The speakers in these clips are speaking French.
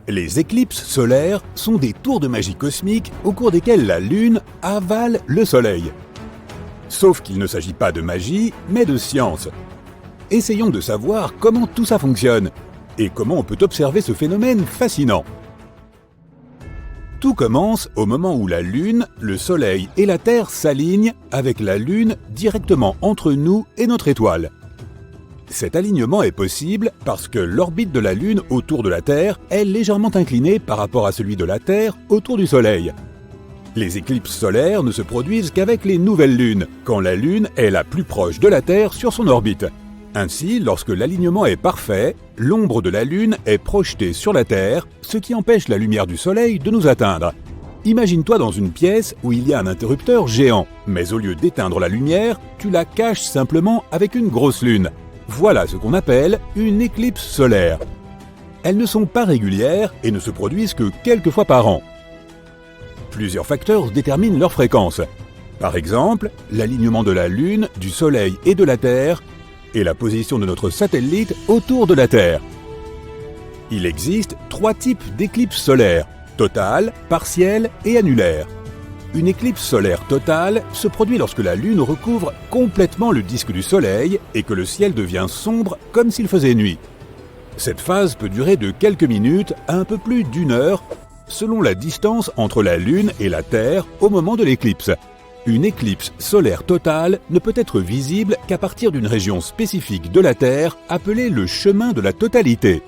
Les éclipses solaires sont des tours de magie cosmique au cours desquelles la Lune avale le Soleil. Sauf qu'il ne s'agit pas de magie, mais de science. Essayons de savoir comment tout ça fonctionne et comment on peut observer ce phénomène fascinant. Tout commence au moment où la Lune, le Soleil et la Terre s'alignent avec la Lune directement entre nous et notre étoile. Cet alignement est possible parce que l'orbite de la Lune autour de la Terre est légèrement inclinée par rapport à celui de la Terre autour du Soleil. Les éclipses solaires ne se produisent qu'avec les nouvelles lunes, quand la Lune est la plus proche de la Terre sur son orbite. Ainsi, lorsque l'alignement est parfait, l'ombre de la Lune est projetée sur la Terre, ce qui empêche la lumière du Soleil de nous atteindre. Imagine-toi dans une pièce où il y a un interrupteur géant, mais au lieu d'éteindre la lumière, tu la caches simplement avec une grosse lune. Voilà ce qu'on appelle une éclipse solaire. Elles ne sont pas régulières et ne se produisent que quelques fois par an. Plusieurs facteurs déterminent leur fréquence. Par exemple, l'alignement de la Lune, du Soleil et de la Terre, et la position de notre satellite autour de la Terre. Il existe 3 types d'éclipses solaires, totale, partielle et annulaire. Une éclipse solaire totale se produit lorsque la Lune recouvre complètement le disque du Soleil et que le ciel devient sombre comme s'il faisait nuit. Cette phase peut durer de quelques minutes à un peu plus d'1 heure, selon la distance entre la Lune et la Terre au moment de l'éclipse. Une éclipse solaire totale ne peut être visible qu'à partir d'une région spécifique de la Terre appelée le chemin de la totalité.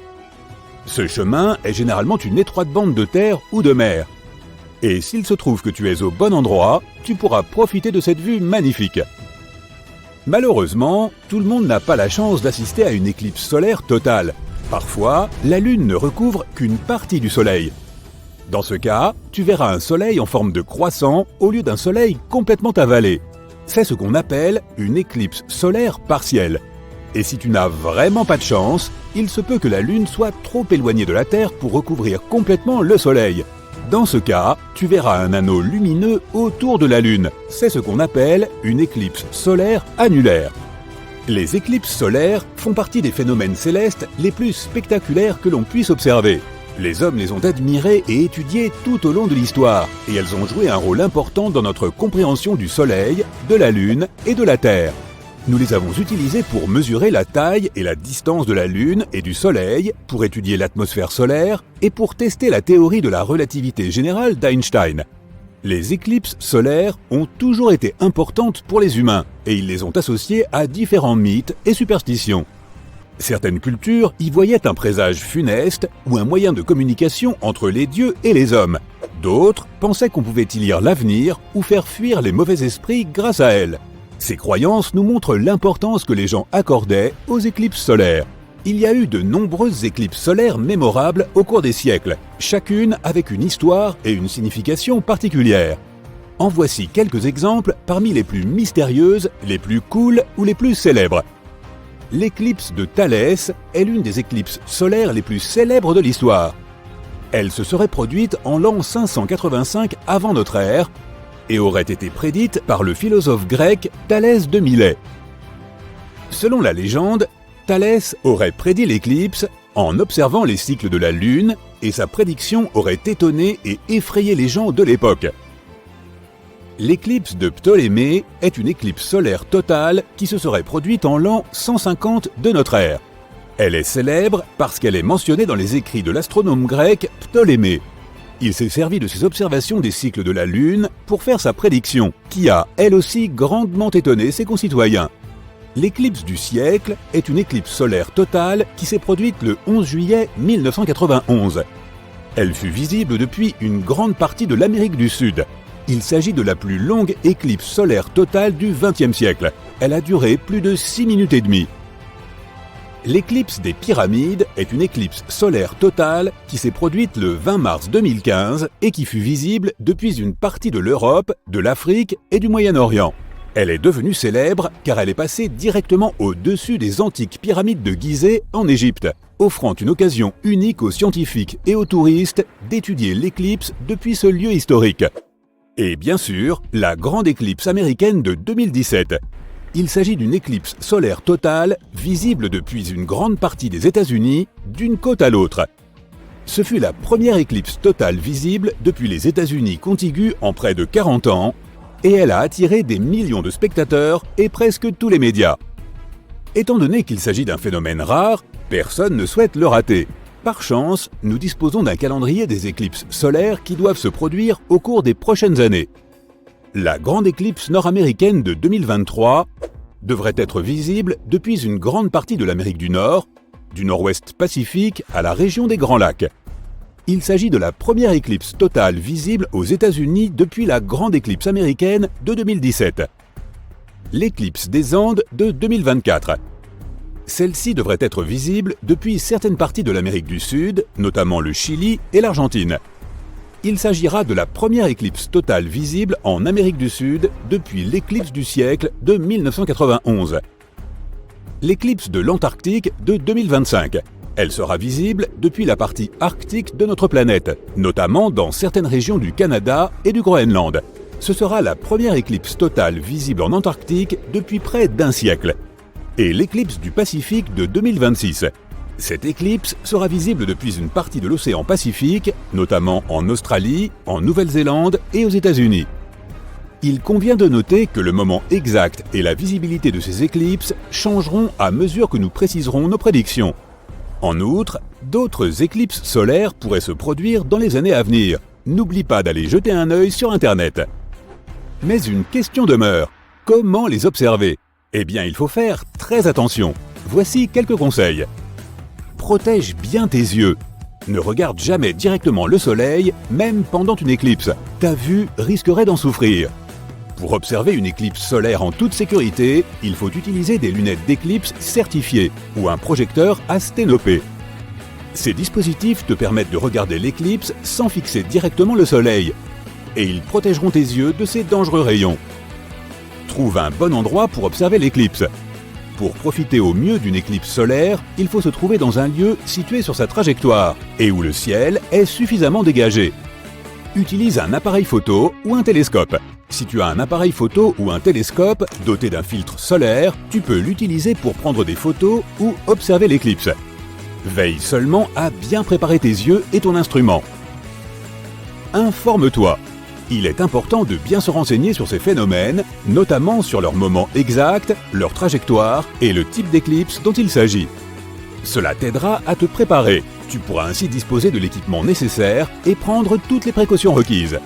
Ce chemin est généralement une étroite bande de terre ou de mer. Et s'il se trouve que tu es au bon endroit, tu pourras profiter de cette vue magnifique. Malheureusement, tout le monde n'a pas la chance d'assister à une éclipse solaire totale. Parfois, la Lune ne recouvre qu'une partie du Soleil. Dans ce cas, tu verras un Soleil en forme de croissant au lieu d'un Soleil complètement avalé. C'est ce qu'on appelle une éclipse solaire partielle. Et si tu n'as vraiment pas de chance, il se peut que la Lune soit trop éloignée de la Terre pour recouvrir complètement le Soleil. Dans ce cas, tu verras un anneau lumineux autour de la Lune. C'est ce qu'on appelle une éclipse solaire annulaire. Les éclipses solaires font partie des phénomènes célestes les plus spectaculaires que l'on puisse observer. Les hommes les ont admirées et étudiées tout au long de l'histoire, et elles ont joué un rôle important dans notre compréhension du Soleil, de la Lune et de la Terre. Nous les avons utilisées pour mesurer la taille et la distance de la Lune et du Soleil, pour étudier l'atmosphère solaire et pour tester la théorie de la relativité générale d'Einstein. Les éclipses solaires ont toujours été importantes pour les humains et ils les ont associées à différents mythes et superstitions. Certaines cultures y voyaient un présage funeste ou un moyen de communication entre les dieux et les hommes. D'autres pensaient qu'on pouvait y lire l'avenir ou faire fuir les mauvais esprits grâce à elles. Ces croyances nous montrent l'importance que les gens accordaient aux éclipses solaires. Il y a eu de nombreuses éclipses solaires mémorables au cours des siècles, chacune avec une histoire et une signification particulière. En voici quelques exemples parmi les plus mystérieuses, les plus cool ou les plus célèbres. L'éclipse de Thalès est l'une des éclipses solaires les plus célèbres de l'histoire. Elle se serait produite en l'an 585 avant notre ère, et aurait été prédite par le philosophe grec Thalès de Milet. Selon la légende, Thalès aurait prédit l'éclipse en observant les cycles de la Lune et sa prédiction aurait étonné et effrayé les gens de l'époque. L'éclipse de Ptolémée est une éclipse solaire totale qui se serait produite en l'an 150 de notre ère. Elle est célèbre parce qu'elle est mentionnée dans les écrits de l'astronome grec Ptolémée. Il s'est servi de ses observations des cycles de la Lune pour faire sa prédiction, qui a, elle aussi, grandement étonné ses concitoyens. L'éclipse du siècle est une éclipse solaire totale qui s'est produite le 11 juillet 1991. Elle fut visible depuis une grande partie de l'Amérique du Sud. Il s'agit de la plus longue éclipse solaire totale du XXe siècle. Elle a duré plus de 6 minutes et demie. L'éclipse des Pyramides est une éclipse solaire totale qui s'est produite le 20 mars 2015 et qui fut visible depuis une partie de l'Europe, de l'Afrique et du Moyen-Orient. Elle est devenue célèbre car elle est passée directement au-dessus des antiques pyramides de Gizeh en Égypte, offrant une occasion unique aux scientifiques et aux touristes d'étudier l'éclipse depuis ce lieu historique. Et bien sûr, la grande éclipse américaine de 2017. Il s'agit d'une éclipse solaire totale, visible depuis une grande partie des États-Unis, d'une côte à l'autre. Ce fut la première éclipse totale visible depuis les États-Unis contigus en près de 40 ans, et elle a attiré des millions de spectateurs et presque tous les médias. Étant donné qu'il s'agit d'un phénomène rare, personne ne souhaite le rater. Par chance, nous disposons d'un calendrier des éclipses solaires qui doivent se produire au cours des prochaines années. La grande éclipse nord-américaine de 2023 devrait être visible depuis une grande partie de l'Amérique du Nord, du nord-ouest Pacifique à la région des Grands Lacs. Il s'agit de la première éclipse totale visible aux États-Unis depuis la grande éclipse américaine de 2017. L'éclipse des Andes de 2024. Celle-ci devrait être visible depuis certaines parties de l'Amérique du Sud, notamment le Chili et l'Argentine. Il s'agira de la première éclipse totale visible en Amérique du Sud depuis l'éclipse du siècle de 1991. L'éclipse de l'Antarctique de 2025. Elle sera visible depuis la partie arctique de notre planète, notamment dans certaines régions du Canada et du Groenland. Ce sera la première éclipse totale visible en Antarctique depuis près d'un siècle. Et l'éclipse du Pacifique de 2026. Cette éclipse sera visible depuis une partie de l'océan Pacifique, notamment en Australie, en Nouvelle-Zélande et aux États-Unis. Il convient de noter que le moment exact et la visibilité de ces éclipses changeront à mesure que nous préciserons nos prédictions. En outre, d'autres éclipses solaires pourraient se produire dans les années à venir. N'oublie pas d'aller jeter un œil sur Internet. Mais une question demeure. Comment les observer? Eh bien, il faut faire très attention. Voici quelques conseils. Protège bien tes yeux. Ne regarde jamais directement le soleil, même pendant une éclipse. Ta vue risquerait d'en souffrir. Pour observer une éclipse solaire en toute sécurité, il faut utiliser des lunettes d'éclipse certifiées ou un projecteur à sténopée. Ces dispositifs te permettent de regarder l'éclipse sans fixer directement le soleil. Et ils protégeront tes yeux de ces dangereux rayons. Trouve un bon endroit pour observer l'éclipse. Pour profiter au mieux d'une éclipse solaire, il faut se trouver dans un lieu situé sur sa trajectoire et où le ciel est suffisamment dégagé. Utilise un appareil photo ou un télescope. Si tu as un appareil photo ou un télescope doté d'un filtre solaire, tu peux l'utiliser pour prendre des photos ou observer l'éclipse. Veille seulement à bien préparer tes yeux et ton instrument. Informe-toi. Il est important de bien se renseigner sur ces phénomènes, notamment sur leur moment exact, leur trajectoire et le type d'éclipse dont il s'agit. Cela t'aidera à te préparer. Tu pourras ainsi disposer de l'équipement nécessaire et prendre toutes les précautions requises.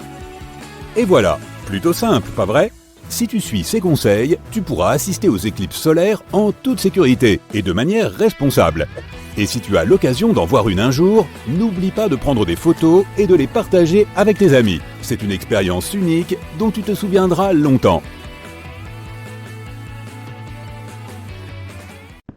Et voilà, plutôt simple, pas vrai? Si tu suis ces conseils, tu pourras assister aux éclipses solaires en toute sécurité et de manière responsable. Et si tu as l'occasion d'en voir une un jour, n'oublie pas de prendre des photos et de les partager avec tes amis. C'est une expérience unique dont tu te souviendras longtemps.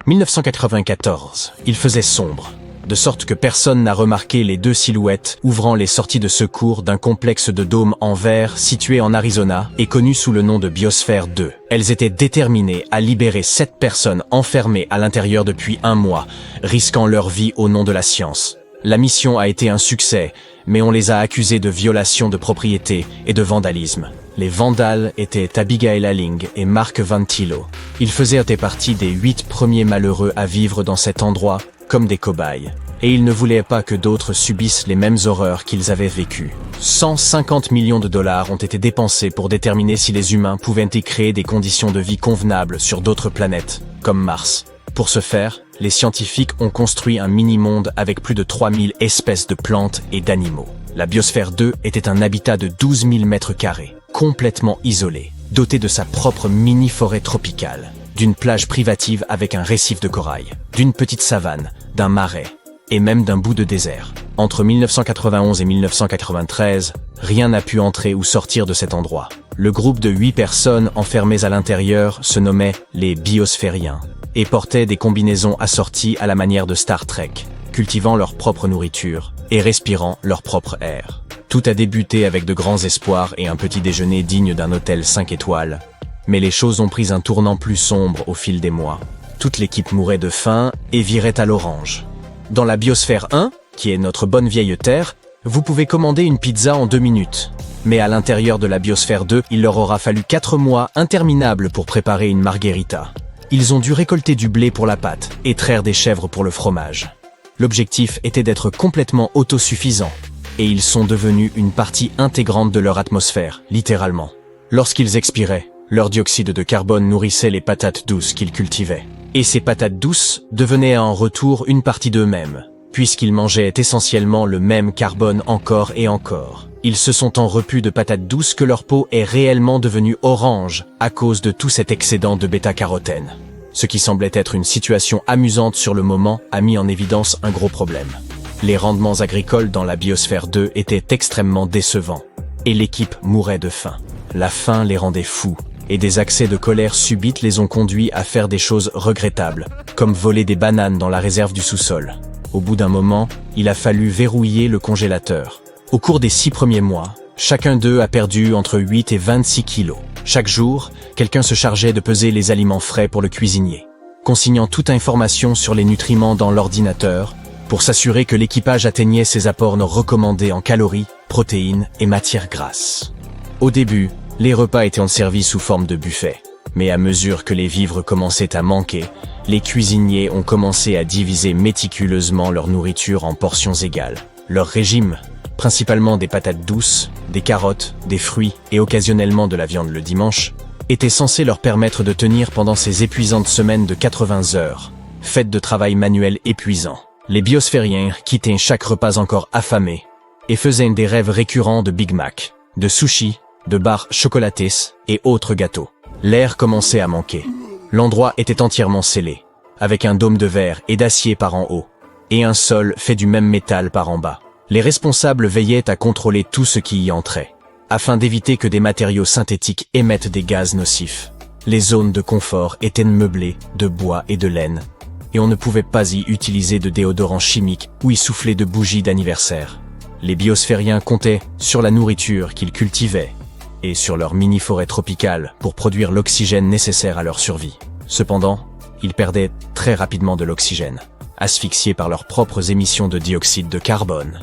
1994, il faisait sombre, de sorte que personne n'a remarqué les deux silhouettes ouvrant les sorties de secours d'un complexe de dômes en verre situé en Arizona et connu sous le nom de Biosphère 2. Elles étaient déterminées à libérer 7 personnes enfermées à l'intérieur depuis 1 mois, risquant leur vie au nom de la science. La mission a été un succès, mais on les a accusés de violation de propriété et de vandalisme. Les vandales étaient Abigail Alling et Mark Vantillo. Ils faisaient partie des 8 premiers malheureux à vivre dans cet endroit comme des cobayes. Et ils ne voulaient pas que d'autres subissent les mêmes horreurs qu'ils avaient vécues. 150 millions de dollars ont été dépensés pour déterminer si les humains pouvaient y créer des conditions de vie convenables sur d'autres planètes, comme Mars. Pour ce faire, les scientifiques ont construit un mini-monde avec plus de 3000 espèces de plantes et d'animaux. La Biosphère 2 était un habitat de 12 000 mètres carrés, complètement isolé, doté de sa propre mini-forêt tropicale, d'une plage privative avec un récif de corail, d'une petite savane, d'un marais, et même d'un bout de désert. Entre 1991 et 1993, rien n'a pu entrer ou sortir de cet endroit. Le groupe de 8 personnes enfermées à l'intérieur se nommait les Biosphériens et portaient des combinaisons assorties à la manière de Star Trek, cultivant leur propre nourriture et respirant leur propre air. Tout a débuté avec de grands espoirs et un petit déjeuner digne d'un hôtel 5 étoiles. Mais les choses ont pris un tournant plus sombre au fil des mois. Toute l'équipe mourait de faim et virait à l'orange. Dans la Biosphère 1, qui est notre bonne vieille Terre, vous pouvez commander une pizza en 2 minutes. Mais à l'intérieur de la Biosphère 2, il leur aura fallu 4 mois interminables pour préparer une margherita. Ils ont dû récolter du blé pour la pâte et traire des chèvres pour le fromage. L'objectif était d'être complètement autosuffisants. Et ils sont devenus une partie intégrante de leur atmosphère, littéralement. Lorsqu'ils expiraient, leur dioxyde de carbone nourrissait les patates douces qu'ils cultivaient. Et ces patates douces devenaient en retour une partie d'eux-mêmes, puisqu'ils mangeaient essentiellement le même carbone encore et encore. Ils se sont en repus de patates douces que leur peau est réellement devenue orange à cause de tout cet excédent de bêta-carotène. Ce qui semblait être une situation amusante sur le moment a mis en évidence un gros problème. Les rendements agricoles dans la biosphère 2 étaient extrêmement décevants, et l'équipe mourait de faim. La faim les rendait fous, et des accès de colère subite les ont conduits à faire des choses regrettables, comme voler des bananes dans la réserve du sous-sol. Au bout d'un moment, il a fallu verrouiller le congélateur. Au cours des 6 premiers mois, chacun d'eux a perdu entre 8 et 26 kilos. Chaque jour, quelqu'un se chargeait de peser les aliments frais pour le cuisinier, consignant toute information sur les nutriments dans l'ordinateur, pour s'assurer que l'équipage atteignait ses apports recommandés en calories, protéines et matières grasses. Au début, les repas étaient servis sous forme de buffet, mais à mesure que les vivres commençaient à manquer, les cuisiniers ont commencé à diviser méticuleusement leur nourriture en portions égales. Leur régime, principalement des patates douces, des carottes, des fruits et occasionnellement de la viande le dimanche, était censé leur permettre de tenir pendant ces épuisantes semaines de 80 heures, faites de travail manuel épuisant. Les biosphériens quittaient chaque repas encore affamés et faisaient des rêves récurrents de Big Mac, de sushis, de barres chocolatées et autres gâteaux. L'air commençait à manquer. L'endroit était entièrement scellé, avec un dôme de verre et d'acier par en haut, et un sol fait du même métal par en bas. Les responsables veillaient à contrôler tout ce qui y entrait, afin d'éviter que des matériaux synthétiques émettent des gaz nocifs. Les zones de confort étaient meublées de bois et de laine, et on ne pouvait pas y utiliser de déodorant chimique ou y souffler de bougies d'anniversaire. Les biosphériens comptaient sur la nourriture qu'ils cultivaient et sur leur mini-forêt tropicale pour produire l'oxygène nécessaire à leur survie. Cependant, ils perdaient très rapidement de l'oxygène, asphyxiés par leurs propres émissions de dioxyde de carbone.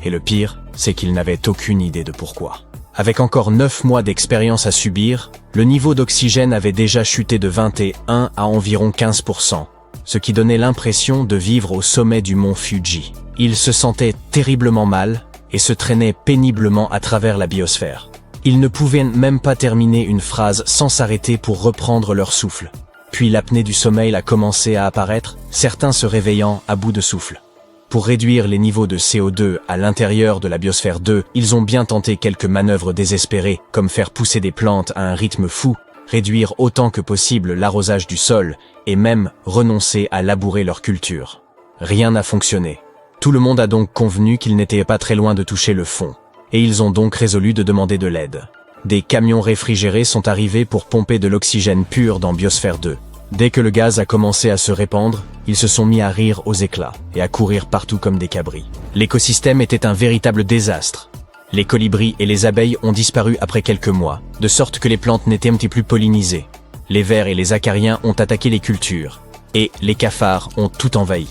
Et le pire, c'est qu'ils n'avaient aucune idée de pourquoi. Avec encore 9 mois d'expérience à subir, le niveau d'oxygène avait déjà chuté de 21 à environ 15%. Ce qui donnait l'impression de vivre au sommet du mont Fuji. Ils se sentaient terriblement mal et se traînaient péniblement à travers la biosphère. Ils ne pouvaient même pas terminer une phrase sans s'arrêter pour reprendre leur souffle. Puis l'apnée du sommeil a commencé à apparaître, certains se réveillant à bout de souffle. Pour réduire les niveaux de CO2 à l'intérieur de la biosphère 2, ils ont bien tenté quelques manœuvres désespérées, comme faire pousser des plantes à un rythme fou, réduire autant que possible l'arrosage du sol, et même renoncer à labourer leur culture. Rien n'a fonctionné. Tout le monde a donc convenu qu'ils n'étaient pas très loin de toucher le fond, et ils ont donc résolu de demander de l'aide. Des camions réfrigérés sont arrivés pour pomper de l'oxygène pur dans Biosphère 2. Dès que le gaz a commencé à se répandre, ils se sont mis à rire aux éclats et à courir partout comme des cabris. L'écosystème était un véritable désastre. Les colibris et les abeilles ont disparu après quelques mois, de sorte que les plantes n'étaient plus pollinisées. Les vers et les acariens ont attaqué les cultures, et les cafards ont tout envahi.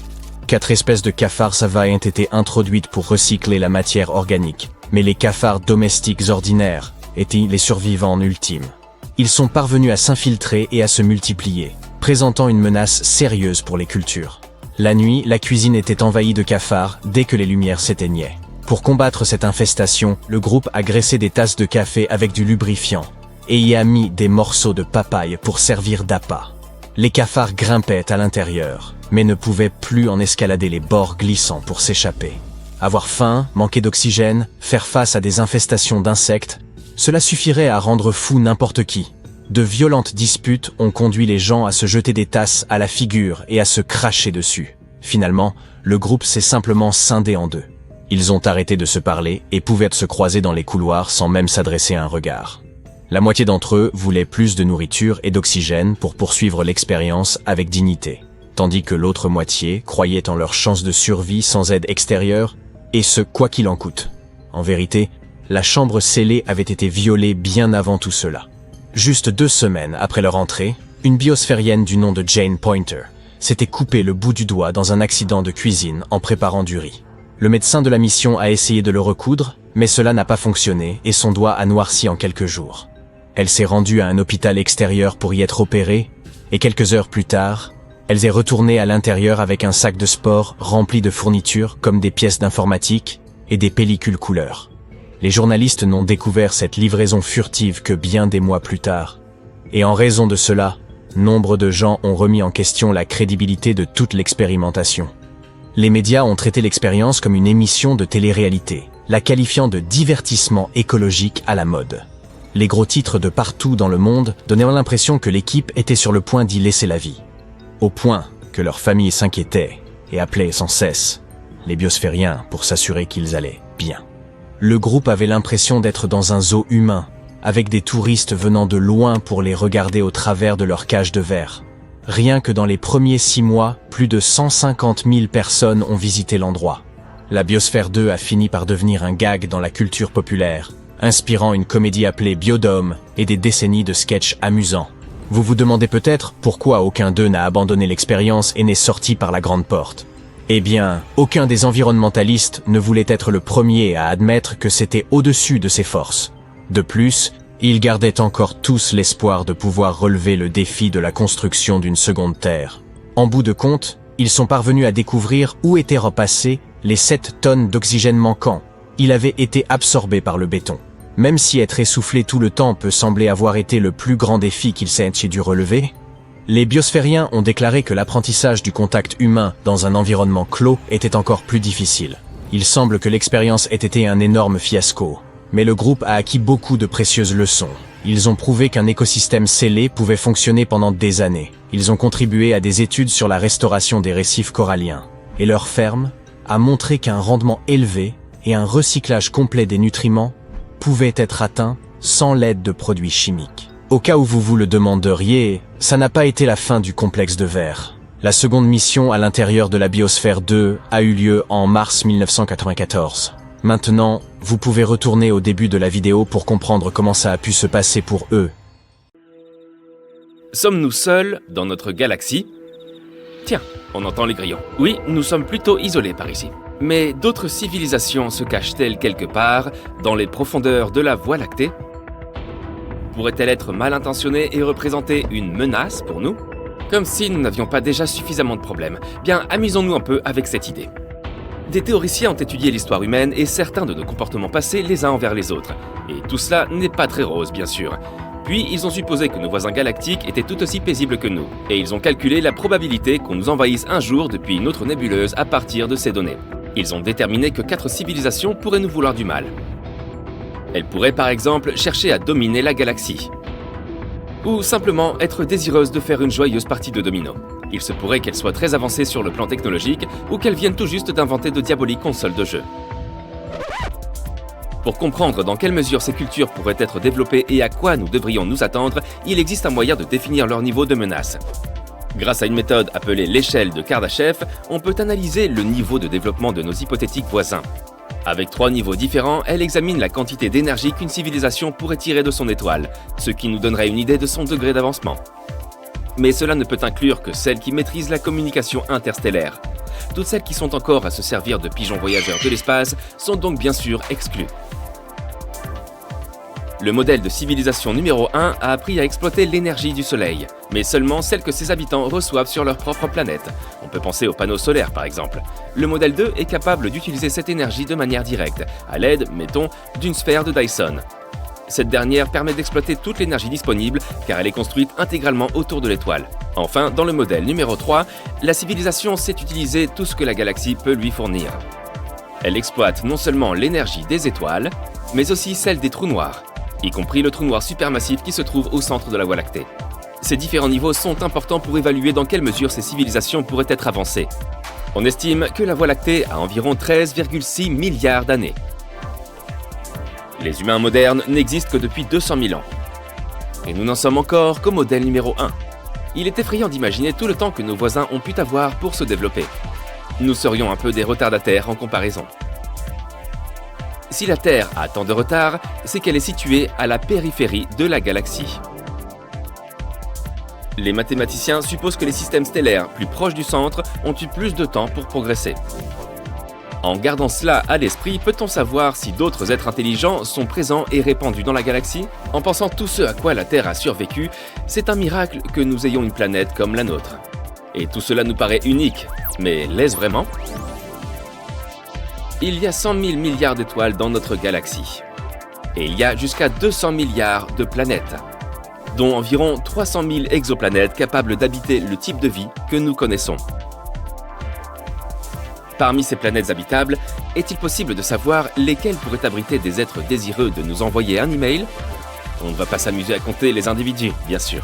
4 espèces de cafards savailles ont été introduites pour recycler la matière organique, mais les cafards domestiques ordinaires étaient les survivants ultimes. Ils sont parvenus à s'infiltrer et à se multiplier, présentant une menace sérieuse pour les cultures. La nuit, la cuisine était envahie de cafards dès que les lumières s'éteignaient. Pour combattre cette infestation, le groupe a graissé des tasses de café avec du lubrifiant et y a mis des morceaux de papaye pour servir d'appât. Les cafards grimpaient à l'intérieur, mais ne pouvaient plus en escalader les bords glissants pour s'échapper. Avoir faim, manquer d'oxygène, faire face à des infestations d'insectes, cela suffirait à rendre fou n'importe qui. De violentes disputes ont conduit les gens à se jeter des tasses à la figure et à se cracher dessus. Finalement, le groupe s'est simplement scindé en deux. Ils ont arrêté de se parler et pouvaient se croiser dans les couloirs sans même s'adresser un regard. La moitié d'entre eux voulaient plus de nourriture et d'oxygène pour poursuivre l'expérience avec dignité, tandis que l'autre moitié croyait en leurs chances de survie sans aide extérieure, et ce quoi qu'il en coûte. En vérité, la chambre scellée avait été violée bien avant tout cela. Juste 2 semaines après leur entrée, une biosphérienne du nom de Jane Pointer s'était coupé le bout du doigt dans un accident de cuisine en préparant du riz. Le médecin de la mission a essayé de le recoudre, mais cela n'a pas fonctionné et son doigt a noirci en quelques jours. Elle s'est rendue à un hôpital extérieur pour y être opérée, et quelques heures plus tard, Elles est retournée à l'intérieur avec un sac de sport rempli de fournitures comme des pièces d'informatique et des pellicules couleur. Les journalistes n'ont découvert cette livraison furtive que bien des mois plus tard. Et en raison de cela, nombre de gens ont remis en question la crédibilité de toute l'expérimentation. Les médias ont traité l'expérience comme une émission de télé-réalité, la qualifiant de divertissement écologique à la mode. Les gros titres de partout dans le monde donnaient l'impression que l'équipe était sur le point d'y laisser la vie. Au point que leurs familles s'inquiétaient et appelaient sans cesse les biosphériens pour s'assurer qu'ils allaient bien. Le groupe avait l'impression d'être dans un zoo humain, avec des touristes venant de loin pour les regarder au travers de leur cage de verre. Rien que dans les premiers 6 mois, plus de 150 000 personnes ont visité l'endroit. La Biosphère 2 a fini par devenir un gag dans la culture populaire, inspirant une comédie appelée Biodome et des décennies de sketchs amusants. Vous vous demandez peut-être pourquoi aucun d'eux n'a abandonné l'expérience et n'est sorti par la grande porte. Eh bien, aucun des environnementalistes ne voulait être le premier à admettre que c'était au-dessus de ses forces. De plus, ils gardaient encore tous l'espoir de pouvoir relever le défi de la construction d'une seconde Terre. En bout de compte, ils sont parvenus à découvrir où étaient repassées les 7 tonnes d'oxygène manquant. Il avait été absorbé par le béton. Même si être essoufflé tout le temps peut sembler avoir été le plus grand défi qu'ils s'aient dû relever, les biosphériens ont déclaré que l'apprentissage du contact humain dans un environnement clos était encore plus difficile. Il semble que l'expérience ait été un énorme fiasco, mais le groupe a acquis beaucoup de précieuses leçons. Ils ont prouvé qu'un écosystème scellé pouvait fonctionner pendant des années. Ils ont contribué à des études sur la restauration des récifs coralliens. Et leur ferme a montré qu'un rendement élevé et un recyclage complet des nutriments pouvaient être atteints sans l'aide de produits chimiques. Au cas où vous vous le demanderiez, ça n'a pas été la fin du complexe de verre. La seconde mission à l'intérieur de la Biosphère 2 a eu lieu en mars 1994. Maintenant, vous pouvez retourner au début de la vidéo pour comprendre comment ça a pu se passer pour eux. Sommes-nous seuls dans notre galaxie? Tiens, on entend les grillons. Oui, nous sommes plutôt isolés par ici. Mais d'autres civilisations se cachent-elles quelque part dans les profondeurs de la Voie lactée? Pourrait-elle être mal intentionnée et représenter une menace pour nous? Comme si nous n'avions pas déjà suffisamment de problèmes. Bien, amusons-nous un peu avec cette idée. Des théoriciens ont étudié l'histoire humaine et certains de nos comportements passés les uns envers les autres. Et tout cela n'est pas très rose, bien sûr. Puis, ils ont supposé que nos voisins galactiques étaient tout aussi paisibles que nous. Et ils ont calculé la probabilité qu'on nous envahisse un jour depuis une autre nébuleuse à partir de ces données. Ils ont déterminé que 4 civilisations pourraient nous vouloir du mal. Elles pourraient par exemple chercher à dominer la galaxie. Ou simplement être désireuses de faire une joyeuse partie de domino. Il se pourrait qu'elles soient très avancées sur le plan technologique ou qu'elles viennent tout juste d'inventer de diaboliques consoles de jeux. Pour comprendre dans quelle mesure ces cultures pourraient être développées et à quoi nous devrions nous attendre, il existe un moyen de définir leur niveau de menace. Grâce à une méthode appelée l'échelle de Kardashev, on peut analyser le niveau de développement de nos hypothétiques voisins. Avec 3 niveaux différents, elle examine la quantité d'énergie qu'une civilisation pourrait tirer de son étoile, ce qui nous donnerait une idée de son degré d'avancement. Mais cela ne peut inclure que celles qui maîtrisent la communication interstellaire. Toutes celles qui sont encore à se servir de pigeons voyageurs de l'espace sont donc bien sûr exclues. Le modèle de civilisation numéro 1 a appris à exploiter l'énergie du Soleil, mais seulement celle que ses habitants reçoivent sur leur propre planète. On peut penser aux panneaux solaires par exemple. Le modèle 2 est capable d'utiliser cette énergie de manière directe, à l'aide, mettons, d'une sphère de Dyson. Cette dernière permet d'exploiter toute l'énergie disponible car elle est construite intégralement autour de l'étoile. Enfin, dans le modèle numéro 3, la civilisation sait utiliser tout ce que la galaxie peut lui fournir. Elle exploite non seulement l'énergie des étoiles, mais aussi celle des trous noirs, y compris le trou noir supermassif qui se trouve au centre de la Voie lactée. Ces différents niveaux sont importants pour évaluer dans quelle mesure ces civilisations pourraient être avancées. On estime que la Voie lactée a environ 13,6 milliards d'années. Les humains modernes n'existent que depuis 200 000 ans. Et nous n'en sommes encore qu'au modèle numéro 1. Il est effrayant d'imaginer tout le temps que nos voisins ont pu avoir pour se développer. Nous serions un peu des retardataires en comparaison. Si la Terre a tant de retard, c'est qu'elle est située à la périphérie de la galaxie. Les mathématiciens supposent que les systèmes stellaires plus proches du centre ont eu plus de temps pour progresser. En gardant cela à l'esprit, peut-on savoir si d'autres êtres intelligents sont présents et répandus dans la galaxie? En pensant tout ce à quoi la Terre a survécu, c'est un miracle que nous ayons une planète comme la nôtre. Et tout cela nous paraît unique, mais l'est-ce vraiment? Il y a 100 000 milliards d'étoiles dans notre galaxie. Et il y a jusqu'à 200 milliards de planètes, dont environ 300 000 exoplanètes capables d'habiter le type de vie que nous connaissons. Parmi ces planètes habitables, est-il possible de savoir lesquelles pourraient abriter des êtres désireux de nous envoyer un email? On ne va pas s'amuser à compter les individus, bien sûr.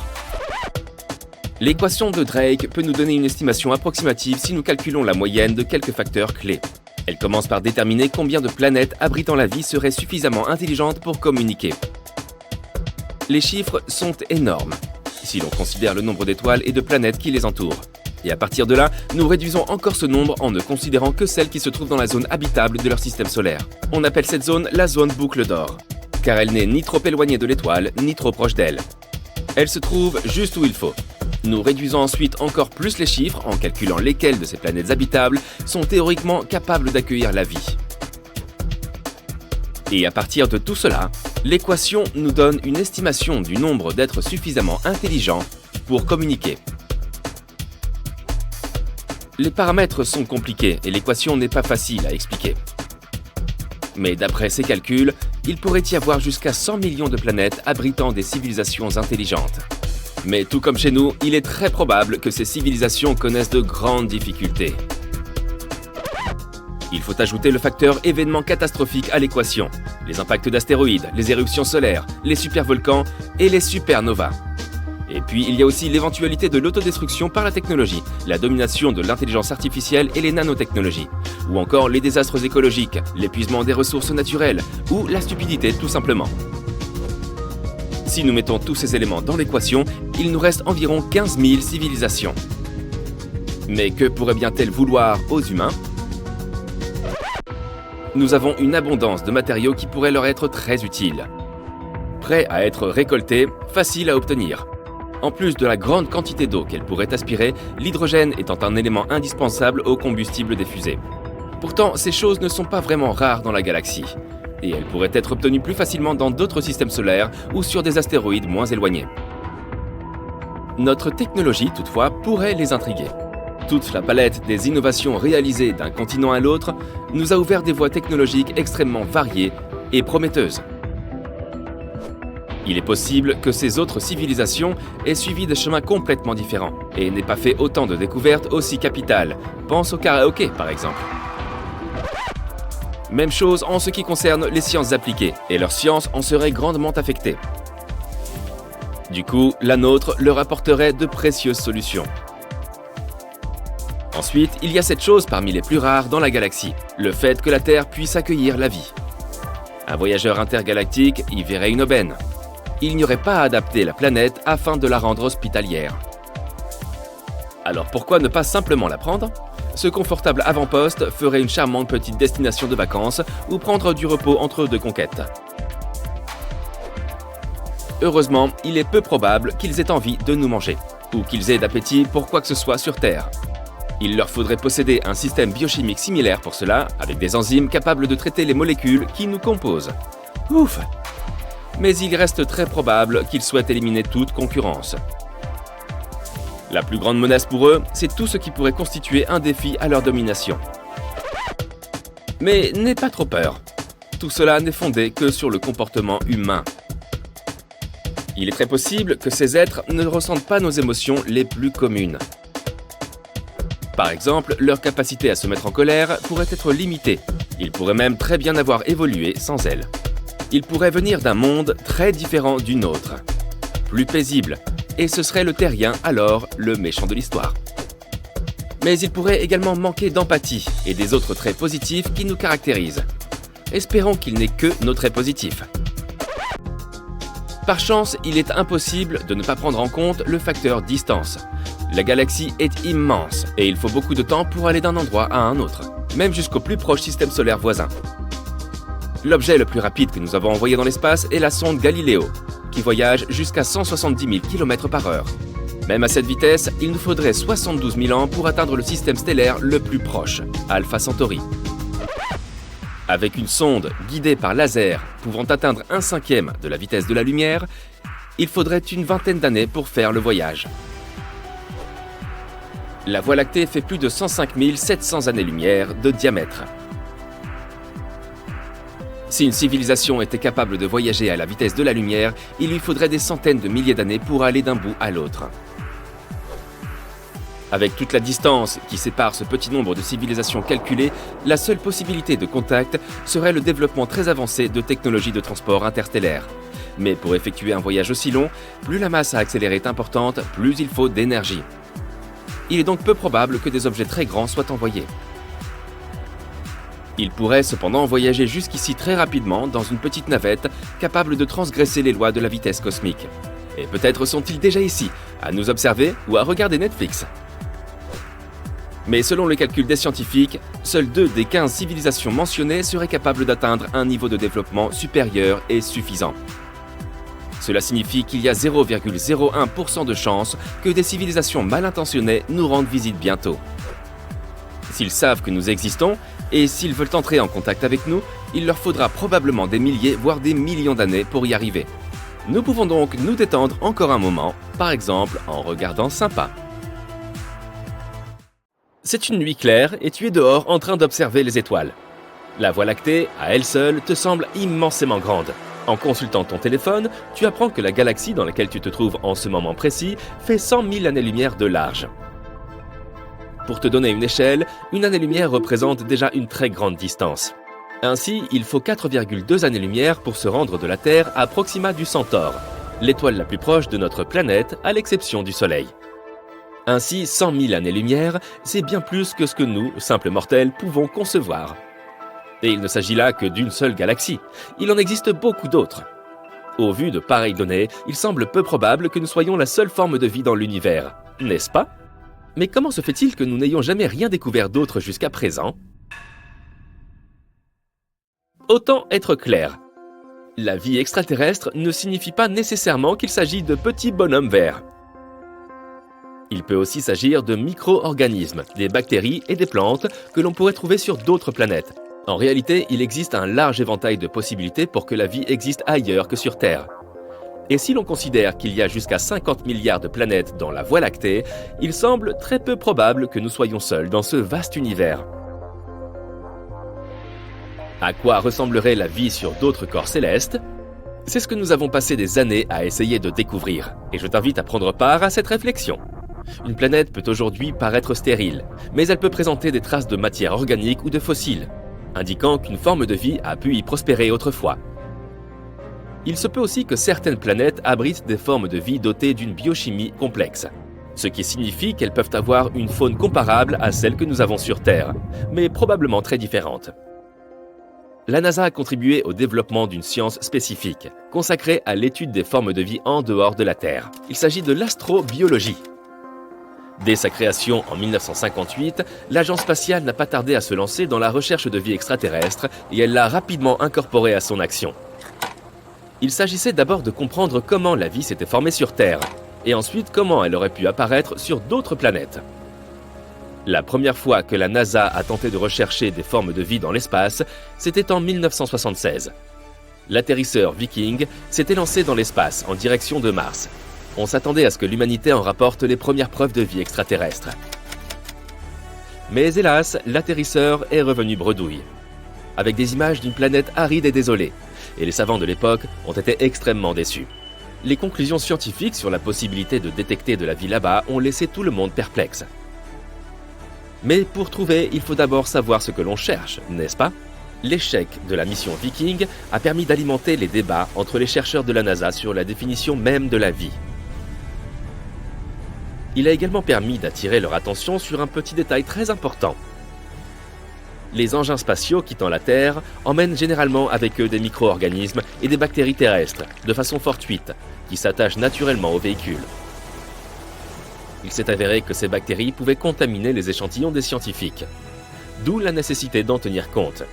L'équation de Drake peut nous donner une estimation approximative si nous calculons la moyenne de quelques facteurs clés. Elle commence par déterminer combien de planètes abritant la vie seraient suffisamment intelligentes pour communiquer. Les chiffres sont énormes, si l'on considère le nombre d'étoiles et de planètes qui les entourent. Et à partir de là, nous réduisons encore ce nombre en ne considérant que celles qui se trouvent dans la zone habitable de leur système solaire. On appelle cette zone la zone boucle d'or, car elle n'est ni trop éloignée de l'étoile, ni trop proche d'elle. Elle se trouve juste où il faut. Nous réduisons ensuite encore plus les chiffres en calculant lesquelles de ces planètes habitables sont théoriquement capables d'accueillir la vie. Et à partir de tout cela, l'équation nous donne une estimation du nombre d'êtres suffisamment intelligents pour communiquer. Les paramètres sont compliqués et l'équation n'est pas facile à expliquer. Mais d'après ces calculs, il pourrait y avoir jusqu'à 100 millions de planètes abritant des civilisations intelligentes. Mais tout comme chez nous, il est très probable que ces civilisations connaissent de grandes difficultés. Il faut ajouter le facteur événement catastrophique à l'équation, les impacts d'astéroïdes, les éruptions solaires, les supervolcans et les supernovas. Et puis il y a aussi l'éventualité de l'autodestruction par la technologie, la domination de l'intelligence artificielle et les nanotechnologies, ou encore les désastres écologiques, l'épuisement des ressources naturelles, ou la stupidité tout simplement. Si nous mettons tous ces éléments dans l'équation, il nous reste environ 15 000 civilisations. Mais que pourraient bien-elles vouloir aux humains? Nous avons une abondance de matériaux qui pourraient leur être très utiles. Prêts à être récoltés, faciles à obtenir. En plus de la grande quantité d'eau qu'elles pourraient aspirer, l'hydrogène étant un élément indispensable au combustible des fusées. Pourtant, ces choses ne sont pas vraiment rares dans la galaxie. Et elles pourraient être obtenues plus facilement dans d'autres systèmes solaires ou sur des astéroïdes moins éloignés. Notre technologie, toutefois, pourrait les intriguer. Toute la palette des innovations réalisées d'un continent à l'autre nous a ouvert des voies technologiques extrêmement variées et prometteuses. Il est possible que ces autres civilisations aient suivi des chemins complètement différents et n'aient pas fait autant de découvertes aussi capitales. Pense au karaoké, par exemple. Même chose en ce qui concerne les sciences appliquées, et leurs sciences en seraient grandement affectées. Du coup, la nôtre leur apporterait de précieuses solutions. Ensuite, il y a cette chose parmi les plus rares dans la galaxie, le fait que la Terre puisse accueillir la vie. Un voyageur intergalactique y verrait une aubaine. Il n'y aurait pas à adapter la planète afin de la rendre hospitalière. Alors pourquoi ne pas simplement la prendre ? Ce confortable avant-poste ferait une charmante petite destination de vacances ou prendre du repos entre deux conquêtes. Heureusement, il est peu probable qu'ils aient envie de nous manger, ou qu'ils aient d'appétit pour quoi que ce soit sur Terre. Il leur faudrait posséder un système biochimique similaire pour cela, avec des enzymes capables de traiter les molécules qui nous composent. Ouf! Mais il reste très probable qu'ils souhaitent éliminer toute concurrence. La plus grande menace pour eux, c'est tout ce qui pourrait constituer un défi à leur domination. Mais n'aie pas trop peur. Tout cela n'est fondé que sur le comportement humain. Il est très possible que ces êtres ne ressentent pas nos émotions les plus communes. Par exemple, leur capacité à se mettre en colère pourrait être limitée. Ils pourraient même très bien avoir évolué sans elle. Ils pourraient venir d'un monde très différent du nôtre, plus paisible, et ce serait le terrien alors le méchant de l'histoire. Mais ils pourraient également manquer d'empathie et des autres traits positifs qui nous caractérisent. Espérons qu'il n'est que nos traits positifs. Par chance, il est impossible de ne pas prendre en compte le facteur distance. La galaxie est immense et il faut beaucoup de temps pour aller d'un endroit à un autre, même jusqu'au plus proche système solaire voisin. L'objet le plus rapide que nous avons envoyé dans l'espace est la sonde Galileo, qui voyage jusqu'à 170 000 km/h. Même à cette vitesse, il nous faudrait 72 000 ans pour atteindre le système stellaire le plus proche, Alpha Centauri. Avec une sonde guidée par laser pouvant atteindre 1/5 de la vitesse de la lumière, il faudrait une vingtaine d'années pour faire le voyage. La Voie lactée fait plus de 105 700 années-lumière de diamètre. Si une civilisation était capable de voyager à la vitesse de la lumière, il lui faudrait des centaines de milliers d'années pour aller d'un bout à l'autre. Avec toute la distance qui sépare ce petit nombre de civilisations calculées, la seule possibilité de contact serait le développement très avancé de technologies de transport interstellaire. Mais pour effectuer un voyage aussi long, plus la masse à accélérer est importante, plus il faut d'énergie. Il est donc peu probable que des objets très grands soient envoyés. Ils pourraient cependant voyager jusqu'ici très rapidement dans une petite navette capable de transgresser les lois de la vitesse cosmique. Et peut-être sont-ils déjà ici, à nous observer ou à regarder Netflix. Mais selon le calcul des scientifiques, seules 2 des 15 civilisations mentionnées seraient capables d'atteindre un niveau de développement supérieur et suffisant. Cela signifie qu'il y a 0,01% de chances que des civilisations mal intentionnées nous rendent visite bientôt. S'ils savent que nous existons, et s'ils veulent entrer en contact avec nous, il leur faudra probablement des milliers, voire des millions d'années pour y arriver. Nous pouvons donc nous détendre encore un moment, par exemple en regardant Sympa. C'est une nuit claire et tu es dehors en train d'observer les étoiles. La Voie lactée, à elle seule, te semble immensément grande. En consultant ton téléphone, tu apprends que la galaxie dans laquelle tu te trouves en ce moment précis fait 100 000 années-lumière de large. Pour te donner une échelle, une année-lumière représente déjà une très grande distance. Ainsi, il faut 4,2 années-lumière pour se rendre de la Terre à Proxima du Centaure, l'étoile la plus proche de notre planète à l'exception du Soleil. Ainsi, 100 000 années-lumière, c'est bien plus que ce que nous, simples mortels, pouvons concevoir. Et il ne s'agit là que d'une seule galaxie. Il en existe beaucoup d'autres. Au vu de pareilles données, il semble peu probable que nous soyons la seule forme de vie dans l'univers, n'est-ce pas? Mais comment se fait-il que nous n'ayons jamais rien découvert d'autre jusqu'à présent? Autant être clair. La vie extraterrestre ne signifie pas nécessairement qu'il s'agit de petits bonhommes verts. Il peut aussi s'agir de micro-organismes, des bactéries et des plantes que l'on pourrait trouver sur d'autres planètes. En réalité, il existe un large éventail de possibilités pour que la vie existe ailleurs que sur Terre. Et si l'on considère qu'il y a jusqu'à 50 milliards de planètes dans la Voie lactée, il semble très peu probable que nous soyons seuls dans ce vaste univers. À quoi ressemblerait la vie sur d'autres corps célestes? C'est ce que nous avons passé des années à essayer de découvrir, et je t'invite à prendre part à cette réflexion. Une planète peut aujourd'hui paraître stérile, mais elle peut présenter des traces de matière organique ou de fossiles, indiquant qu'une forme de vie a pu y prospérer autrefois. Il se peut aussi que certaines planètes abritent des formes de vie dotées d'une biochimie complexe, ce qui signifie qu'elles peuvent avoir une faune comparable à celle que nous avons sur Terre, mais probablement très différente. La NASA a contribué au développement d'une science spécifique, consacrée à l'étude des formes de vie en dehors de la Terre. Il s'agit de l'astrobiologie. Dès sa création en 1958, l'agence spatiale n'a pas tardé à se lancer dans la recherche de vie extraterrestre et elle l'a rapidement incorporée à son action. Il s'agissait d'abord de comprendre comment la vie s'était formée sur Terre, et ensuite comment elle aurait pu apparaître sur d'autres planètes. La première fois que la NASA a tenté de rechercher des formes de vie dans l'espace, c'était en 1976. L'atterrisseur Viking s'était lancé dans l'espace en direction de Mars. On s'attendait à ce que l'humanité en rapporte les premières preuves de vie extraterrestre. Mais hélas, l'atterrisseur est revenu bredouille, avec des images d'une planète aride et désolée, et les savants de l'époque ont été extrêmement déçus. Les conclusions scientifiques sur la possibilité de détecter de la vie là-bas ont laissé tout le monde perplexe. Mais pour trouver, il faut d'abord savoir ce que l'on cherche, n'est-ce pas? L'échec de la mission Viking a permis d'alimenter les débats entre les chercheurs de la NASA sur la définition même de la vie. Il a également permis d'attirer leur attention sur un petit détail très important. Les engins spatiaux quittant la Terre emmènent généralement avec eux des micro-organismes et des bactéries terrestres, de façon fortuite, qui s'attachent naturellement aux véhicules. Il s'est avéré que ces bactéries pouvaient contaminer les échantillons des scientifiques, d'où la nécessité d'en tenir compte.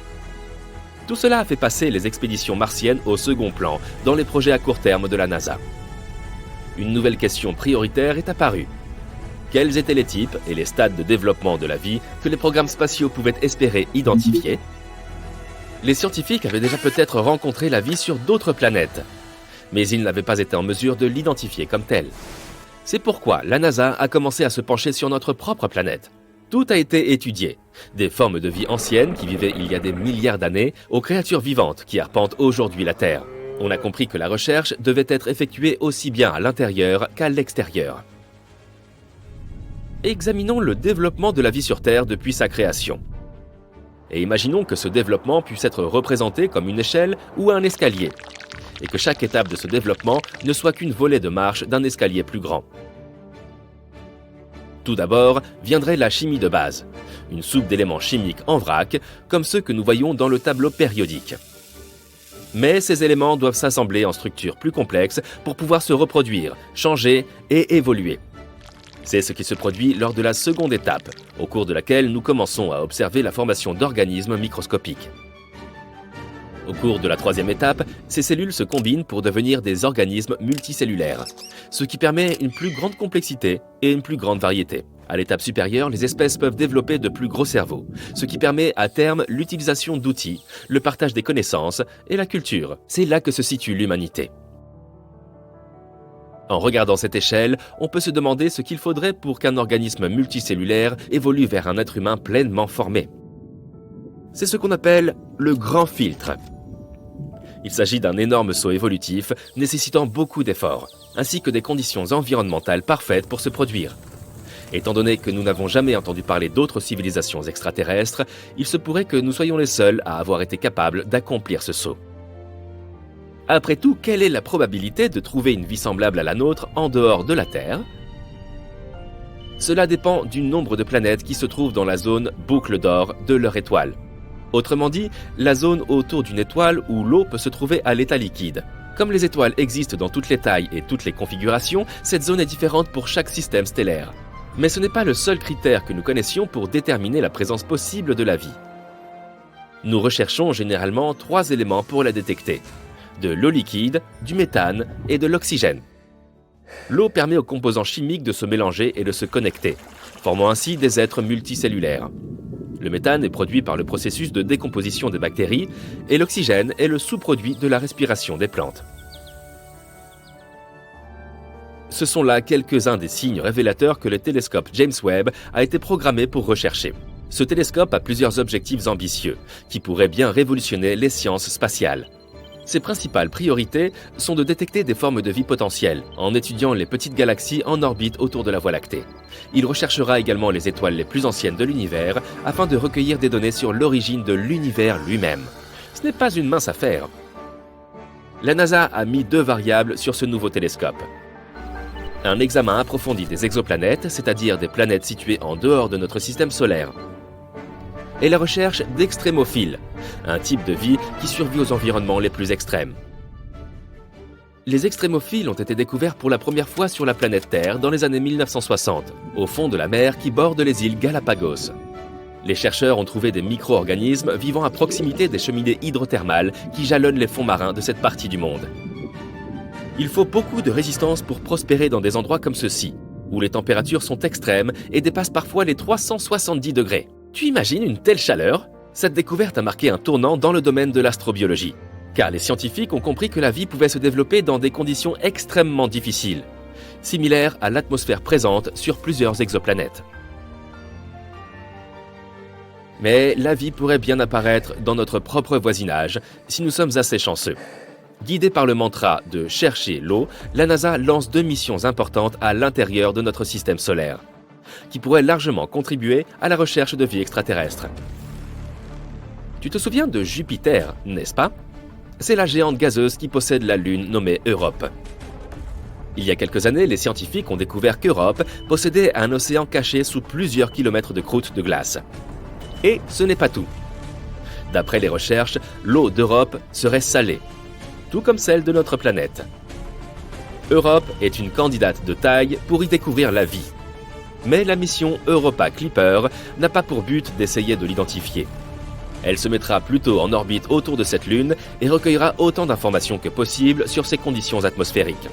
Tout cela a fait passer les expéditions martiennes au second plan dans les projets à court terme de la NASA. Une nouvelle question prioritaire est apparue. Quels étaient les types et les stades de développement de la vie que les programmes spatiaux pouvaient espérer identifier? Les scientifiques avaient déjà peut-être rencontré la vie sur d'autres planètes, mais ils n'avaient pas été en mesure de l'identifier comme telle. C'est pourquoi la NASA a commencé à se pencher sur notre propre planète. Tout a été étudié, des formes de vie anciennes qui vivaient il y a des milliards d'années aux créatures vivantes qui arpentent aujourd'hui la Terre. On a compris que la recherche devait être effectuée aussi bien à l'intérieur qu'à l'extérieur. Examinons le développement de la vie sur Terre depuis sa création. Et imaginons que ce développement puisse être représenté comme une échelle ou un escalier, et que chaque étape de ce développement ne soit qu'une volée de marche d'un escalier plus grand. Tout d'abord viendrait la chimie de base, une soupe d'éléments chimiques en vrac, comme ceux que nous voyons dans le tableau périodique. Mais ces éléments doivent s'assembler en structures plus complexes pour pouvoir se reproduire, changer et évoluer. C'est ce qui se produit lors de la seconde étape, au cours de laquelle nous commençons à observer la formation d'organismes microscopiques. Au cours de la troisième étape, ces cellules se combinent pour devenir des organismes multicellulaires, ce qui permet une plus grande complexité et une plus grande variété. À l'étape supérieure, les espèces peuvent développer de plus gros cerveaux, ce qui permet à terme l'utilisation d'outils, le partage des connaissances et la culture. C'est là que se situe l'humanité. En regardant cette échelle, on peut se demander ce qu'il faudrait pour qu'un organisme multicellulaire évolue vers un être humain pleinement formé. C'est ce qu'on appelle le grand filtre. Il s'agit d'un énorme saut évolutif nécessitant beaucoup d'efforts, ainsi que des conditions environnementales parfaites pour se produire. Étant donné que nous n'avons jamais entendu parler d'autres civilisations extraterrestres, il se pourrait que nous soyons les seuls à avoir été capables d'accomplir ce saut. Après tout, quelle est la probabilité de trouver une vie semblable à la nôtre en dehors de la Terre ? Cela dépend du nombre de planètes qui se trouvent dans la zone boucle d'or de leur étoile. Autrement dit, la zone autour d'une étoile où l'eau peut se trouver à l'état liquide. Comme les étoiles existent dans toutes les tailles et toutes les configurations, cette zone est différente pour chaque système stellaire. Mais ce n'est pas le seul critère que nous connaissions pour déterminer la présence possible de la vie. Nous recherchons généralement 3 éléments pour la détecter: de l'eau liquide, du méthane et de l'oxygène. L'eau permet aux composants chimiques de se mélanger et de se connecter, formant ainsi des êtres multicellulaires. Le méthane est produit par le processus de décomposition des bactéries et l'oxygène est le sous-produit de la respiration des plantes. Ce sont là quelques-uns des signes révélateurs que le télescope James Webb a été programmé pour rechercher. Ce télescope a plusieurs objectifs ambitieux qui pourraient bien révolutionner les sciences spatiales. Ses principales priorités sont de détecter des formes de vie potentielles en étudiant les petites galaxies en orbite autour de la Voie lactée. Il recherchera également les étoiles les plus anciennes de l'univers afin de recueillir des données sur l'origine de l'univers lui-même. Ce n'est pas une mince affaire. La NASA a mis 2 variables sur ce nouveau télescope. Un examen approfondi des exoplanètes, c'est-à-dire des planètes situées en dehors de notre système solaire. Et la recherche d'extrémophiles, un type de vie qui survit aux environnements les plus extrêmes. Les extrémophiles ont été découverts pour la première fois sur la planète Terre dans les années 1960, au fond de la mer qui borde les îles Galapagos. Les chercheurs ont trouvé des micro-organismes vivant à proximité des cheminées hydrothermales qui jalonnent les fonds marins de cette partie du monde. Il faut beaucoup de résistance pour prospérer dans des endroits comme ceux-ci, où les températures sont extrêmes et dépassent parfois les 370 degrés. Tu imagines une telle chaleur ? Cette découverte a marqué un tournant dans le domaine de l'astrobiologie, car les scientifiques ont compris que la vie pouvait se développer dans des conditions extrêmement difficiles, similaires à l'atmosphère présente sur plusieurs exoplanètes. Mais la vie pourrait bien apparaître dans notre propre voisinage si nous sommes assez chanceux. Guidée par le mantra de « chercher l'eau », la NASA lance 2 missions importantes à l'intérieur de notre système solaire, qui pourraient largement contribuer à la recherche de vie extraterrestre. Tu te souviens de Jupiter, n'est-ce pas ? C'est la géante gazeuse qui possède la Lune nommée Europe. Il y a quelques années, les scientifiques ont découvert qu'Europe possédait un océan caché sous plusieurs kilomètres de croûte de glace. Et ce n'est pas tout. D'après les recherches, l'eau d'Europe serait salée, tout comme celle de notre planète. Europe est une candidate de taille pour y découvrir la vie. Mais la mission Europa Clipper n'a pas pour but d'essayer de l'identifier. Elle se mettra plutôt en orbite autour de cette lune et recueillera autant d'informations que possible sur ses conditions atmosphériques.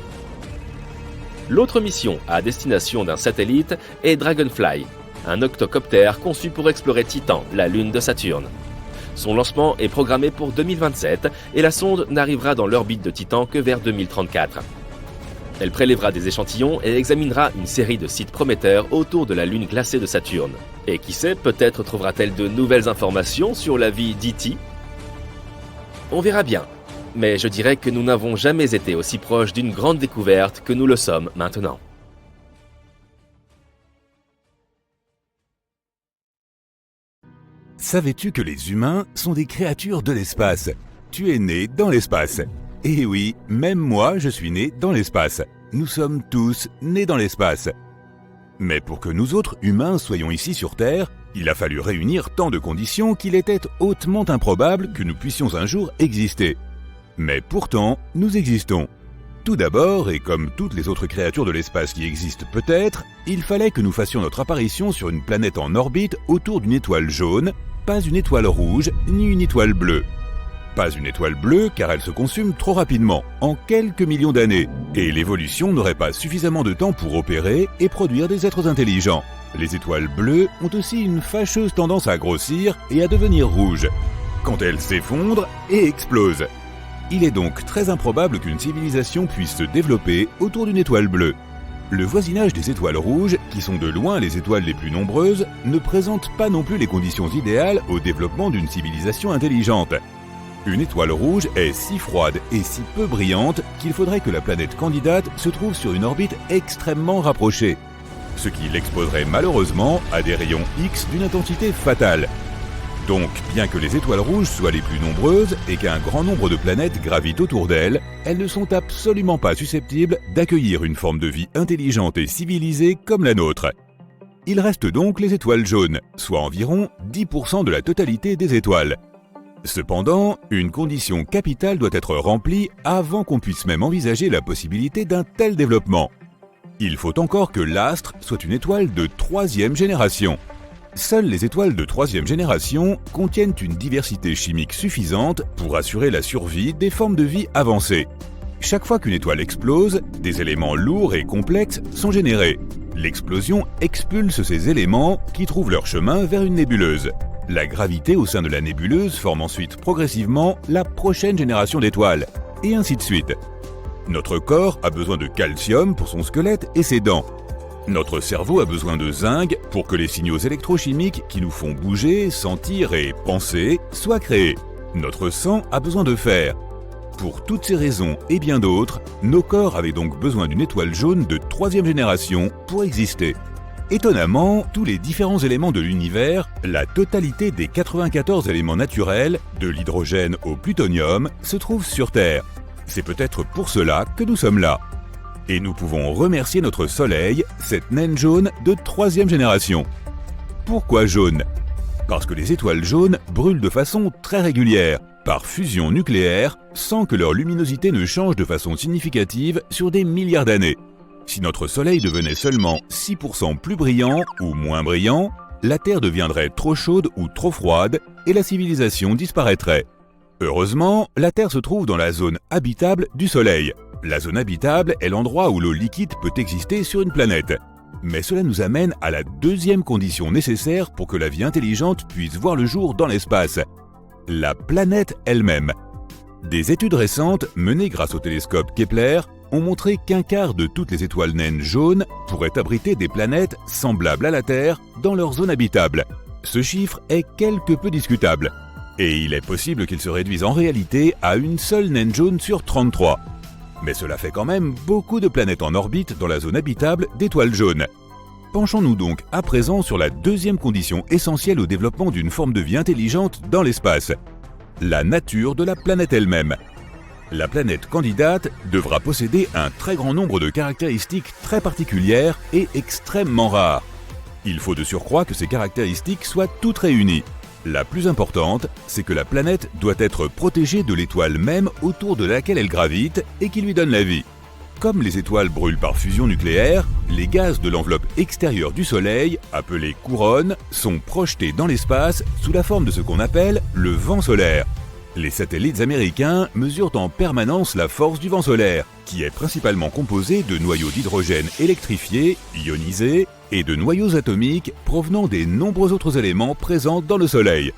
L'autre mission à destination d'un satellite est Dragonfly, un octocoptère conçu pour explorer Titan, la lune de Saturne. Son lancement est programmé pour 2027 et la sonde n'arrivera dans l'orbite de Titan que vers 2034. Elle prélèvera des échantillons et examinera une série de sites prometteurs autour de la lune glacée de Saturne. Et qui sait, peut-être trouvera-t-elle de nouvelles informations sur la vie d'E.T. On verra bien. Mais je dirais que nous n'avons jamais été aussi proches d'une grande découverte que nous le sommes maintenant. Savais-tu que les humains sont des créatures de l'espace? Tu es né dans l'espace. Et oui, même moi, je suis né dans l'espace. Nous sommes tous nés dans l'espace. Mais pour que nous autres humains soyons ici sur Terre, il a fallu réunir tant de conditions qu'il était hautement improbable que nous puissions un jour exister. Mais pourtant, nous existons. Tout d'abord, et comme toutes les autres créatures de l'espace qui existent peut-être, il fallait que nous fassions notre apparition sur une planète en orbite autour d'une étoile jaune, pas une étoile rouge ni une étoile bleue. Pas une étoile bleue car elle se consume trop rapidement, en quelques millions d'années, et l'évolution n'aurait pas suffisamment de temps pour opérer et produire des êtres intelligents. Les étoiles bleues ont aussi une fâcheuse tendance à grossir et à devenir rouges, quand elles s'effondrent et explosent. Il est donc très improbable qu'une civilisation puisse se développer autour d'une étoile bleue. Le voisinage des étoiles rouges, qui sont de loin les étoiles les plus nombreuses, ne présente pas non plus les conditions idéales au développement d'une civilisation intelligente. Une étoile rouge est si froide et si peu brillante qu'il faudrait que la planète candidate se trouve sur une orbite extrêmement rapprochée, ce qui l'exposerait malheureusement à des rayons X d'une intensité fatale. Donc, bien que les étoiles rouges soient les plus nombreuses et qu'un grand nombre de planètes gravitent autour d'elles, elles ne sont absolument pas susceptibles d'accueillir une forme de vie intelligente et civilisée comme la nôtre. Il reste donc les étoiles jaunes, soit environ 10% de la totalité des étoiles. Cependant, une condition capitale doit être remplie avant qu'on puisse même envisager la possibilité d'un tel développement. Il faut encore que l'astre soit une étoile de 3e génération. Seules les étoiles de 3e génération contiennent une diversité chimique suffisante pour assurer la survie des formes de vie avancées. Chaque fois qu'une étoile explose, des éléments lourds et complexes sont générés. L'explosion expulse ces éléments qui trouvent leur chemin vers une nébuleuse. La gravité au sein de la nébuleuse forme ensuite progressivement la prochaine génération d'étoiles, et ainsi de suite. Notre corps a besoin de calcium pour son squelette et ses dents. Notre cerveau a besoin de zinc pour que les signaux électrochimiques qui nous font bouger, sentir et penser soient créés. Notre sang a besoin de fer. Pour toutes ces raisons et bien d'autres, nos corps avaient donc besoin d'une étoile jaune de 3e génération pour exister. Étonnamment, tous les différents éléments de l'univers, la totalité des 94 éléments naturels, de l'hydrogène au plutonium, se trouvent sur Terre. C'est peut-être pour cela que nous sommes là. Et nous pouvons remercier notre Soleil, cette naine jaune de 3e génération. Pourquoi jaune? Parce que les étoiles jaunes brûlent de façon très régulière, par fusion nucléaire, sans que leur luminosité ne change de façon significative sur des milliards d'années. Si notre Soleil devenait seulement 6% plus brillant ou moins brillant, la Terre deviendrait trop chaude ou trop froide et la civilisation disparaîtrait. Heureusement, la Terre se trouve dans la zone habitable du Soleil. La zone habitable est l'endroit où l'eau liquide peut exister sur une planète. Mais cela nous amène à la deuxième condition nécessaire pour que la vie intelligente puisse voir le jour dans l'espace. La planète elle-même. Des études récentes, menées grâce au télescope Kepler, ont montré qu'un quart de toutes les étoiles naines jaunes pourraient abriter des planètes semblables à la Terre dans leur zone habitable. Ce chiffre est quelque peu discutable. Et il est possible qu'il se réduise en réalité à une seule naine jaune sur 33. Mais cela fait quand même beaucoup de planètes en orbite dans la zone habitable d'étoiles jaunes. Penchons-nous donc à présent sur la deuxième condition essentielle au développement d'une forme de vie intelligente dans l'espace. La nature de la planète elle-même. La planète candidate devra posséder un très grand nombre de caractéristiques très particulières et extrêmement rares. Il faut de surcroît que ces caractéristiques soient toutes réunies. La plus importante, c'est que la planète doit être protégée de l'étoile même autour de laquelle elle gravite et qui lui donne la vie. Comme les étoiles brûlent par fusion nucléaire, les gaz de l'enveloppe extérieure du Soleil, appelés couronnes, sont projetés dans l'espace sous la forme de ce qu'on appelle le vent solaire. Les satellites américains mesurent en permanence la force du vent solaire, qui est principalement composé de noyaux d'hydrogène électrifiés, ionisés, et de noyaux atomiques provenant des nombreux autres éléments présents dans le Soleil.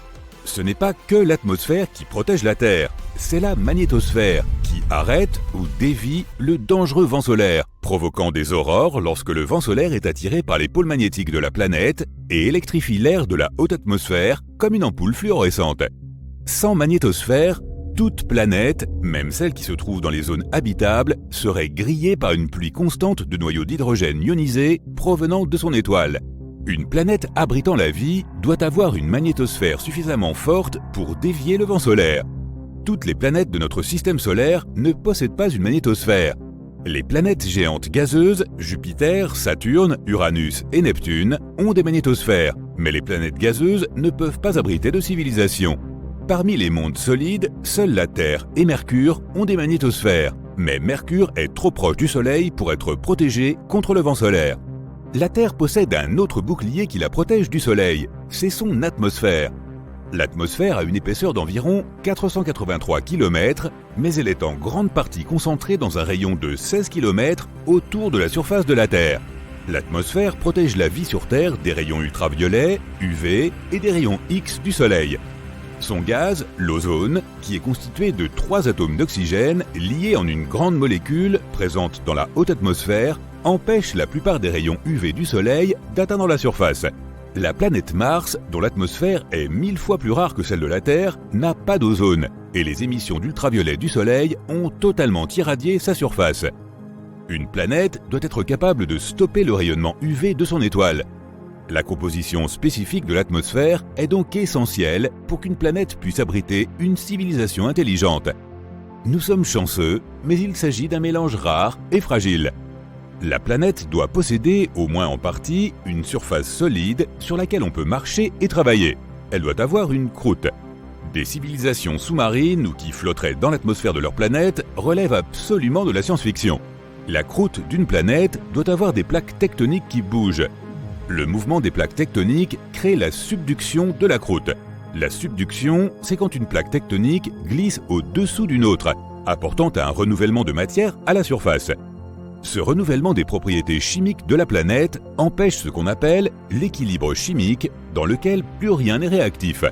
Ce n'est pas que l'atmosphère qui protège la Terre, c'est la magnétosphère qui arrête ou dévie le dangereux vent solaire, provoquant des aurores lorsque le vent solaire est attiré par les pôles magnétiques de la planète et électrifie l'air de la haute atmosphère comme une ampoule fluorescente. Sans magnétosphère, toute planète, même celle qui se trouve dans les zones habitables, serait grillée par une pluie constante de noyaux d'hydrogène ionisés provenant de son étoile. Une planète abritant la vie doit avoir une magnétosphère suffisamment forte pour dévier le vent solaire. Toutes les planètes de notre système solaire ne possèdent pas une magnétosphère. Les planètes géantes gazeuses, Jupiter, Saturne, Uranus et Neptune, ont des magnétosphères, mais les planètes gazeuses ne peuvent pas abriter de civilisation. Parmi les mondes solides, seuls la Terre et Mercure ont des magnétosphères, mais Mercure est trop proche du Soleil pour être protégé contre le vent solaire. La Terre possède un autre bouclier qui la protège du Soleil, c'est son atmosphère. L'atmosphère a une épaisseur d'environ 483 km, mais elle est en grande partie concentrée dans un rayon de 16 km autour de la surface de la Terre. L'atmosphère protège la vie sur Terre des rayons ultraviolets, UV et des rayons X du Soleil. Son gaz, l'ozone, qui est constitué de 3 atomes d'oxygène liés en une grande molécule présente dans la haute atmosphère, empêche la plupart des rayons UV du Soleil d'atteindre la surface. La planète Mars, dont l'atmosphère est 1000 fois plus rare que celle de la Terre, n'a pas d'ozone, et les émissions d'ultraviolets du Soleil ont totalement irradié sa surface. Une planète doit être capable de stopper le rayonnement UV de son étoile. La composition spécifique de l'atmosphère est donc essentielle pour qu'une planète puisse abriter une civilisation intelligente. Nous sommes chanceux, mais il s'agit d'un mélange rare et fragile. La planète doit posséder, au moins en partie, une surface solide sur laquelle on peut marcher et travailler. Elle doit avoir une croûte. Des civilisations sous-marines ou qui flotteraient dans l'atmosphère de leur planète relèvent absolument de la science-fiction. La croûte d'une planète doit avoir des plaques tectoniques qui bougent. Le mouvement des plaques tectoniques crée la subduction de la croûte. La subduction, c'est quand une plaque tectonique glisse au-dessous d'une autre, apportant un renouvellement de matière à la surface. Ce renouvellement des propriétés chimiques de la planète empêche ce qu'on appelle l'équilibre chimique, dans lequel plus rien n'est réactif.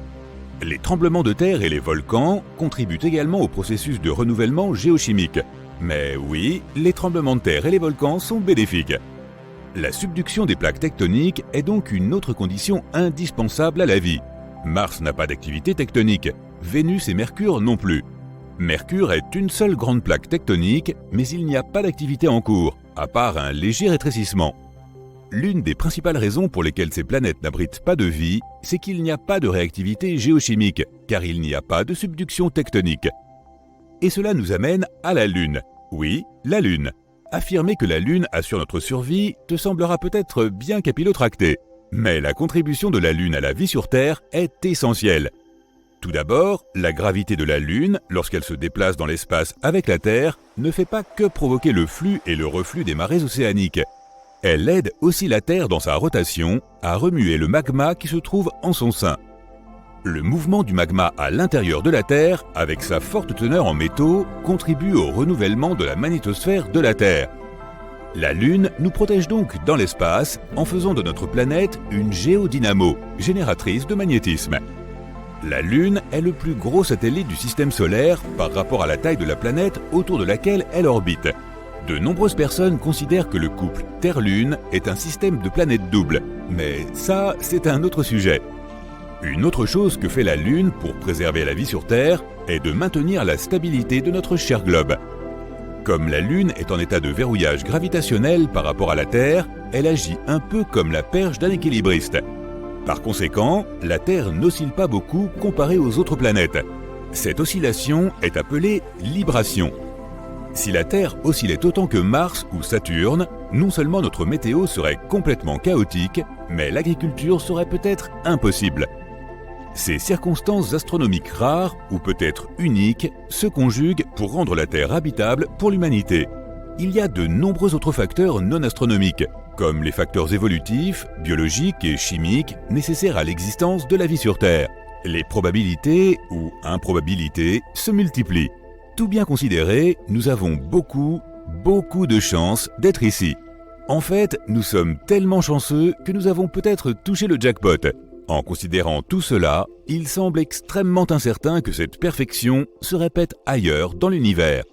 Les tremblements de terre et les volcans contribuent également au processus de renouvellement géochimique. Mais oui, les tremblements de terre et les volcans sont bénéfiques. La subduction des plaques tectoniques est donc une autre condition indispensable à la vie. Mars n'a pas d'activité tectonique, Vénus et Mercure non plus. Mercure est une seule grande plaque tectonique, mais il n'y a pas d'activité en cours, à part un léger rétrécissement. L'une des principales raisons pour lesquelles ces planètes n'abritent pas de vie, c'est qu'il n'y a pas de réactivité géochimique, car il n'y a pas de subduction tectonique. Et cela nous amène à la Lune. Oui, la Lune. Affirmer que la Lune assure notre survie te semblera peut-être bien capillotracté, mais la contribution de la Lune à la vie sur Terre est essentielle. Tout d'abord, la gravité de la Lune, lorsqu'elle se déplace dans l'espace avec la Terre, ne fait pas que provoquer le flux et le reflux des marées océaniques. Elle aide aussi la Terre dans sa rotation à remuer le magma qui se trouve en son sein. Le mouvement du magma à l'intérieur de la Terre, avec sa forte teneur en métaux, contribue au renouvellement de la magnétosphère de la Terre. La Lune nous protège donc dans l'espace en faisant de notre planète une géodynamo, génératrice de magnétisme. La Lune est le plus gros satellite du système solaire par rapport à la taille de la planète autour de laquelle elle orbite. De nombreuses personnes considèrent que le couple Terre-Lune est un système de planètes doubles, mais ça, c'est un autre sujet. Une autre chose que fait la Lune pour préserver la vie sur Terre est de maintenir la stabilité de notre cher globe. Comme la Lune est en état de verrouillage gravitationnel par rapport à la Terre, elle agit un peu comme la perche d'un équilibriste. Par conséquent, la Terre n'oscille pas beaucoup comparée aux autres planètes. Cette oscillation est appelée libration. Si la Terre oscillait autant que Mars ou Saturne, non seulement notre météo serait complètement chaotique, mais l'agriculture serait peut-être impossible. Ces circonstances astronomiques rares, ou peut-être uniques, se conjuguent pour rendre la Terre habitable pour l'humanité. Il y a de nombreux autres facteurs non astronomiques, comme les facteurs évolutifs, biologiques et chimiques nécessaires à l'existence de la vie sur Terre. Les probabilités ou improbabilités se multiplient. Tout bien considéré, nous avons beaucoup de chance d'être ici. En fait, nous sommes tellement chanceux que nous avons peut-être touché le jackpot. En considérant tout cela, il semble extrêmement incertain que cette perfection se répète ailleurs dans l'univers.